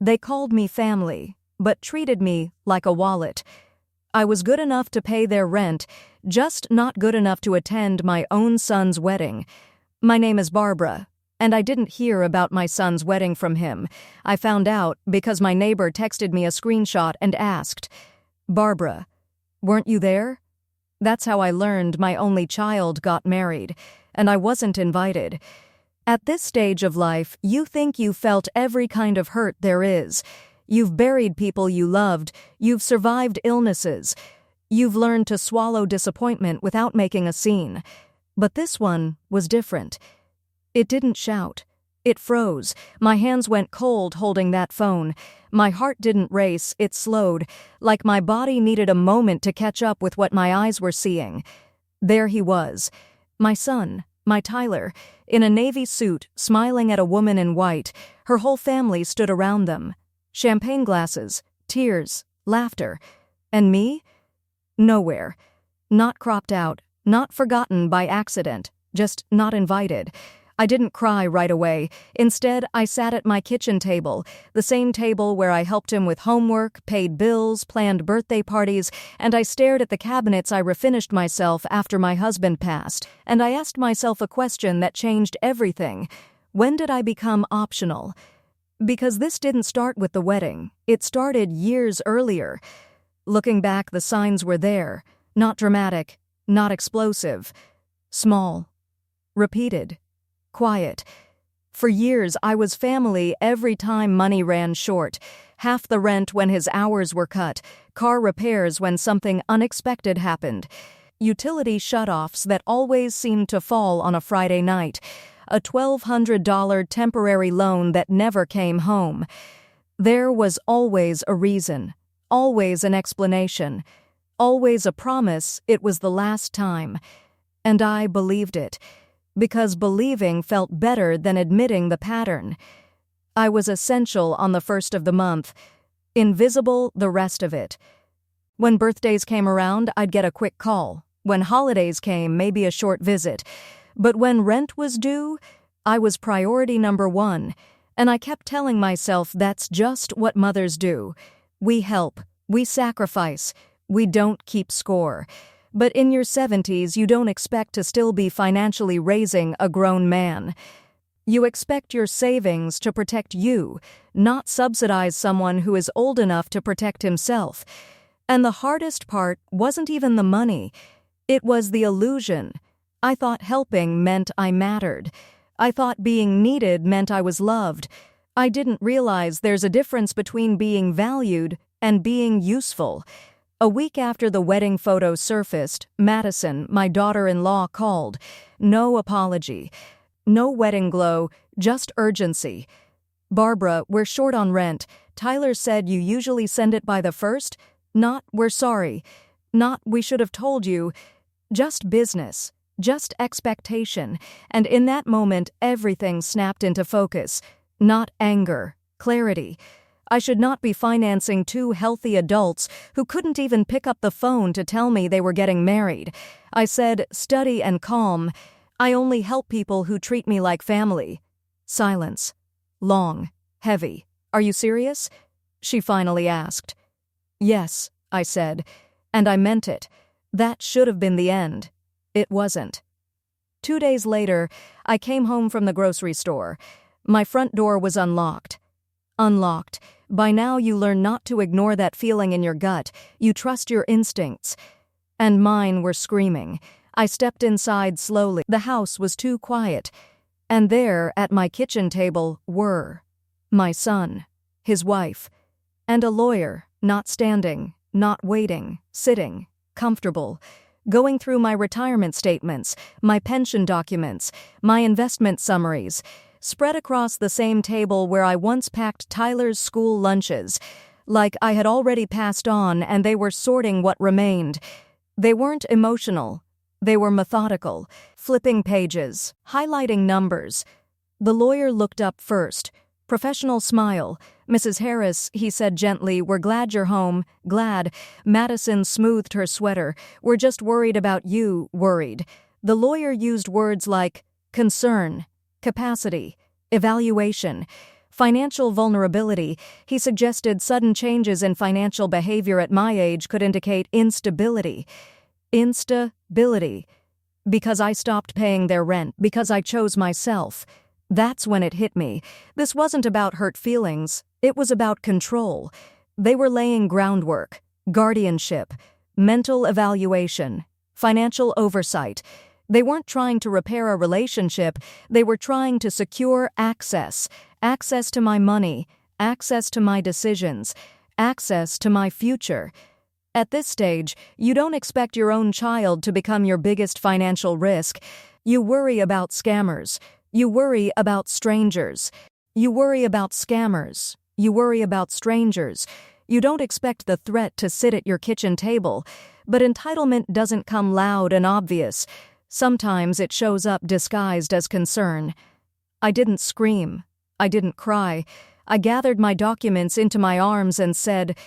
They called me family, but treated me like a wallet. I was good enough to pay their rent, just not good enough to attend my own son's wedding. My name is Barbara, and I didn't hear about my son's wedding from him. I found out because my neighbor texted me a screenshot and asked, "Barbara, weren't you there?" That's how I learned my only child got married, and I wasn't invited. At this stage of life, you think you felt every kind of hurt there is. You've buried people you loved, you've survived illnesses, you've learned to swallow disappointment without making a scene. But this one was different. It didn't shout. It froze. My hands went cold holding that phone. My heart didn't race, it slowed, like my body needed a moment to catch up with what my eyes were seeing. There he was, my son, my Tyler, in a navy suit, smiling at a woman in white. Her whole family stood around them. Champagne glasses, tears, laughter. And me? Nowhere. Not cropped out, not forgotten by accident, just not invited. I didn't cry right away. Instead, I sat at my kitchen table, the same table where I helped him with homework, paid bills, planned birthday parties, and I stared at the cabinets I refinished myself after my husband passed, and I asked myself a question that changed everything. When did I become optional? Because this didn't start with the wedding. It started years earlier. Looking back, the signs were there. Not dramatic, not explosive. Small. Repeated. Quiet. For years, I was family every time money ran short. Half the rent when his hours were cut. Car repairs when something unexpected happened. Utility shutoffs that always seemed to fall on a Friday night. A $1,200 temporary loan that never came home. There was always a reason, always an explanation, always a promise it was the last time. And I believed it, because believing felt better than admitting the pattern. I was essential on the first of the month, invisible the rest of it. When birthdays came around, I'd get a quick call. When holidays came, maybe a short visit. But when rent was due, I was priority number one, and I kept telling myself that's just what mothers do. We help, we sacrifice, we don't keep score. But in your 70s, you don't expect to still be financially raising a grown man. You expect your savings to protect you, not subsidize someone who is old enough to protect himself. And the hardest part wasn't even the money. It was the illusion. I thought helping meant I mattered. I thought being needed meant I was loved. I didn't realize there's a difference between being valued and being useful. A week after the wedding photo surfaced, Madison, my daughter-in-law, called. No apology. No wedding glow, just urgency. "Barbara, we're short on rent. Tyler said you usually send it by the 1st? Not, we're sorry. Not, we should have told you. Just business. Just expectation, and in that moment everything snapped into focus. Not anger, clarity. I should not be financing two healthy adults who couldn't even pick up the phone to tell me they were getting married. I said, "Steady and calm. I only help people who treat me like family." Silence. Long. Heavy. "Are you serious?" she finally asked. "Yes," I said, and I meant it. That should have been the end. It wasn't. 2 days later, I came home from the grocery store. My front door was unlocked. Unlocked. By now you learn not to ignore that feeling in your gut. You trust your instincts. And mine were screaming. I stepped inside slowly. The house was too quiet. And there, at my kitchen table, were my son, his wife, and a lawyer, not standing, not waiting, sitting, comfortable, going through my retirement statements, my pension documents, my investment summaries, spread across the same table where I once packed Tyler's school lunches, like I had already passed on and they were sorting what remained. They weren't emotional. They were methodical, flipping pages, highlighting numbers. The lawyer looked up first. Professional smile. "Mrs. Harris," he said gently, "we're glad you're home." "Glad." Madison smoothed her sweater. "We're just worried about you, worried." The lawyer used words like concern, capacity, evaluation. Financial vulnerability. He suggested sudden changes in financial behavior at my age could indicate instability. Instability. Because I stopped paying their rent, because I chose myself. That's when it hit me. This wasn't about hurt feelings, it was about control. They were laying groundwork, guardianship, mental evaluation, financial oversight. They weren't trying to repair a relationship, they were trying to secure access. Access to my money, access to my decisions, access to my future. At this stage, you don't expect your own child to become your biggest financial risk. You worry about scammers. You worry about strangers. You worry about scammers. You worry about strangers. You don't expect the threat to sit at your kitchen table, but entitlement doesn't come loud and obvious. Sometimes it shows up disguised as concern. I didn't scream. I didn't cry. I gathered my documents into my arms and said,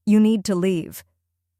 "You need to leave."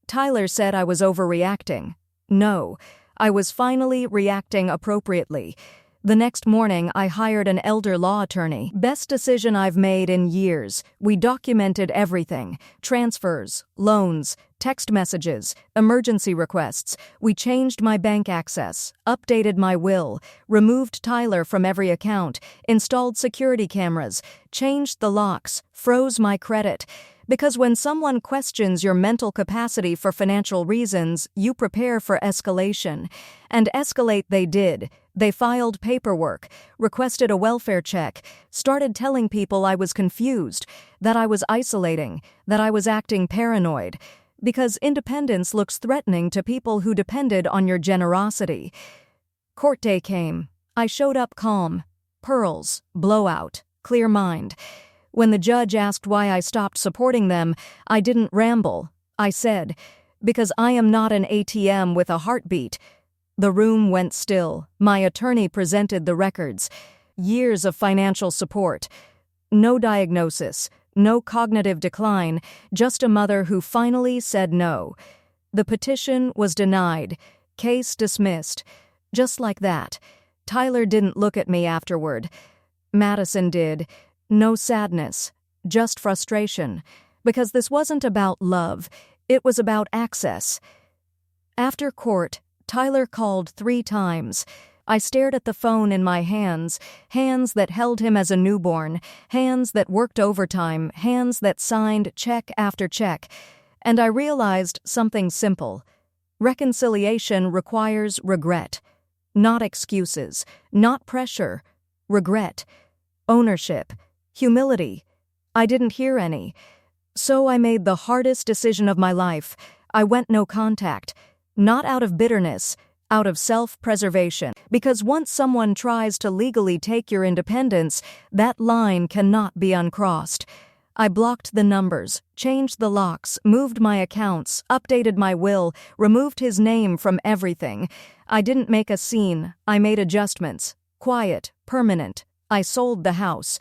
Tyler said I was overreacting. No, I was finally reacting appropriately. The next morning, I hired an elder law attorney. Best decision I've made in years. We documented everything. Transfers, loans, text messages, emergency requests. We changed my bank access, updated my will, removed Tyler from every account, installed security cameras, changed the locks, froze my credit. Because when someone questions your mental capacity for financial reasons, you prepare for escalation. And escalate they did. They filed paperwork, requested a welfare check, started telling people I was confused, that I was isolating, that I was acting paranoid. Because independence looks threatening to people who depended on your generosity. Court day came. I showed up calm. Pearls, blowout, clear mind. When the judge asked why I stopped supporting them, I didn't ramble. I said, "Because I am not an ATM with a heartbeat." The room went still. My attorney presented the records. Years of financial support. No diagnosis, no cognitive decline, just a mother who finally said no. The petition was denied. Case dismissed. Just like that. Tyler didn't look at me afterward. Madison did. No sadness, just frustration, because this wasn't about love, it was about access. After court, Tyler called 3 times. I stared at the phone in my hands, hands that held him as a newborn, hands that worked overtime, hands that signed check after check, and I realized something simple. Reconciliation requires regret, not excuses, not pressure, regret, ownership. Humility. I didn't hear any. So I made the hardest decision of my life. I went no contact. Not out of bitterness, out of self-preservation. Because once someone tries to legally take your independence, that line cannot be uncrossed. I blocked the numbers, changed the locks, moved my accounts, updated my will, removed his name from everything. I didn't make a scene. I made adjustments. Quiet, permanent. I sold the house.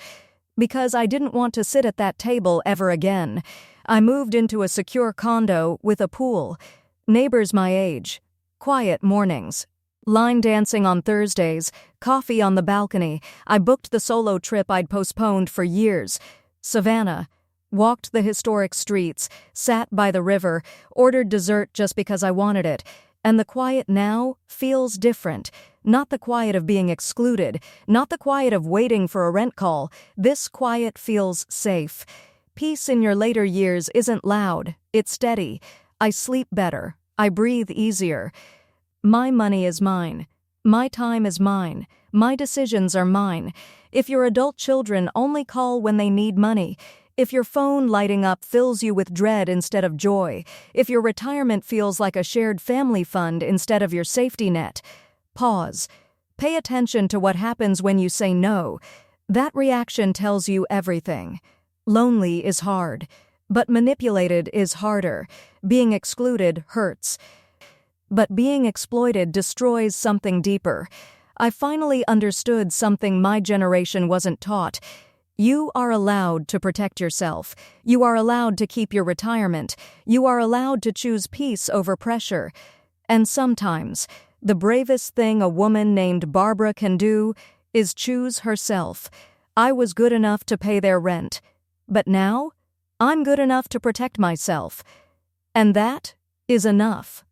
Because I didn't want to sit at that table ever again. I moved into a secure condo with a pool. Neighbors my age. Quiet mornings. Line dancing on Thursdays. Coffee on the balcony. I booked the solo trip I'd postponed for years. Savannah. Walked the historic streets. Sat by the river. Ordered dessert just because I wanted it. And the quiet now feels different. Not the quiet of being excluded, not the quiet of waiting for a rent call. This quiet feels safe. Peace in your later years isn't loud, it's steady. I sleep better, I breathe easier. My money is mine. My time is mine. My decisions are mine. If your adult children only call when they need money, if your phone lighting up fills you with dread instead of joy, if your retirement feels like a shared family fund instead of your safety net, pause. Pay attention to what happens when you say no. That reaction tells you everything. Lonely is hard, but manipulated is harder. Being excluded hurts. But being exploited destroys something deeper. I finally understood something my generation wasn't taught. You are allowed to protect yourself. You are allowed to keep your retirement. You are allowed to choose peace over pressure. And sometimes, the bravest thing a woman named Barbara can do is choose herself. I was good enough to pay their rent. But now, I'm good enough to protect myself. And that is enough.